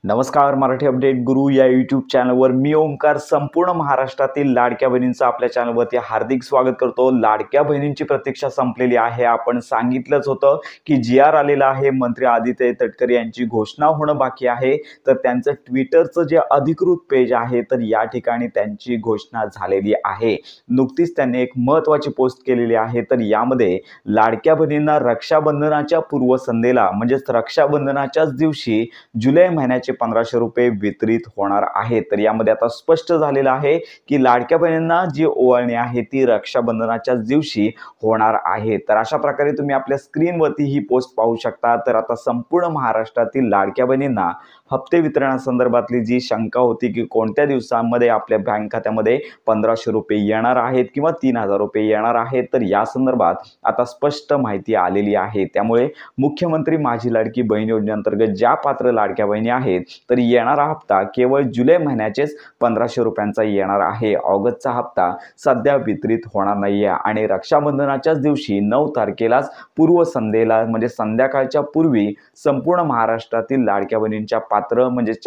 नमस्कार, मराठी अपडेट गुरु या यूट्यूब चॅनलवर मी ओंकार संपूर्ण महाराष्ट्रातील लाडक्या बहिणींचं आपल्या चॅनलवरती हार्दिक स्वागत करतो। लाडक्या बहिणींची प्रतीक्षा संपलेली आहे। आपण सांगितलंच होतं की जी.आर आलेला आहे, मंत्री आदित्य तटकरे यांची घोषणा होणं बाकी आहे। तर त्यांचं ट्विटरचं जे अधिकृत पेज आहे तर या ठिकाणी त्यांची घोषणा झालेली आहे। नुकतीच त्यांनी एक महत्त्वाची पोस्ट केलेली आहे। तर यामध्ये लाडक्या बहिणींना रक्षाबंधनाच्या पूर्वसंध्येला म्हणजेच रक्षाबंधनाच्याच दिवशी जुलै महिन्याचे 1500 रुपये वितरित होणार आहेत। तर यामध्ये आता स्पष्ट झालेलं आहे की लाडक्या बहिणींना जी ओवाळणी आहे ती रक्षाबंधनाच्याच दिवशी होणार आहे। तर अशा प्रकारे तुम्ही आपल्या स्क्रीनवरती ही पोस्ट पाहू शकता। तर आता संपूर्ण महाराष्ट्रातील लाडक्या बहिणींना हप्ते वितरणासंदर्भातली जी शंका होती की कोणत्या दिवसांमध्ये आपल्या बँक खात्यामध्ये 1500 रुपये येणार आहेत किंवा 3000 रुपये येणार आहेत, तर या संदर्भात आता स्पष्ट माहिती आलेली आहे। त्यामुळे मुख्यमंत्री माझी लाडकी बहीण योजनेअंतर्गत ज्या पात्र लाडक्या बहिणी आहेत तर येणारा हप्ता केवळ जुलै महिन्याचेच 1500 रुपयांचा येणार आहे। ऑगस्टचा हप्ता सध्या वितरित होणार नाहीये आणि रक्षाबंधनाच्याच दिवशी 9 तारखेलाच पूर्वसंध्येला म्हणजे संध्याकाळच्या पूर्वी संपूर्ण महाराष्ट्रातील लाडक्या बहिणींच्या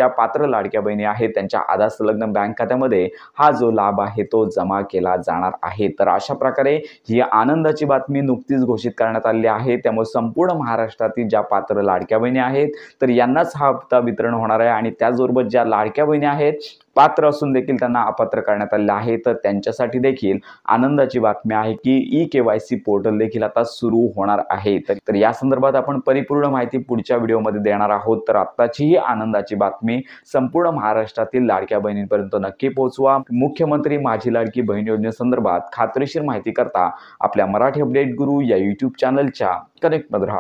पात्र लाडक्या बहिणी आहेत त्यांच्या आधार संलग्न बँक खात्यामध्ये हा जो लाभ आहे तो जमा केला जाणार आहे। तर अशा प्रकारे ही आनंदाची बातमी नुकतीच घोषित करण्यात आली आहे। त्यामुळे संपूर्ण महाराष्ट्रातील ज्या पात्र लाडक्या बहिणी आहेत तर यांनाच हा हप्ता वितरण होणार आहे आणि त्याचबरोबर ज्या लाडक्या बहिणी आहेत पात्र असून देखील त्यांना अपात्र करण्यात आले आहे तर त्यांच्यासाठी देखील आनंदाची बातमी आहे की KYC पोर्टल देखील आता सुरू होणार आहे। तर या संदर्भात आपण परिपूर्ण माहिती पुढच्या व्हिडिओमध्ये देणार आहोत। तर आत्ताची ही आनंदाची बातमी संपूर्ण महाराष्ट्रातील लाडक्या बहिणींपर्यंत नक्की पोहोचवा। मुख्यमंत्री माझी लाडकी बहीण योजनेसंदर्भात खात्रीशीर माहिती करता आपल्या मराठी अपडेट गुरु या यूट्यूब चॅनलच्या कनेक्टमध्ये राहा।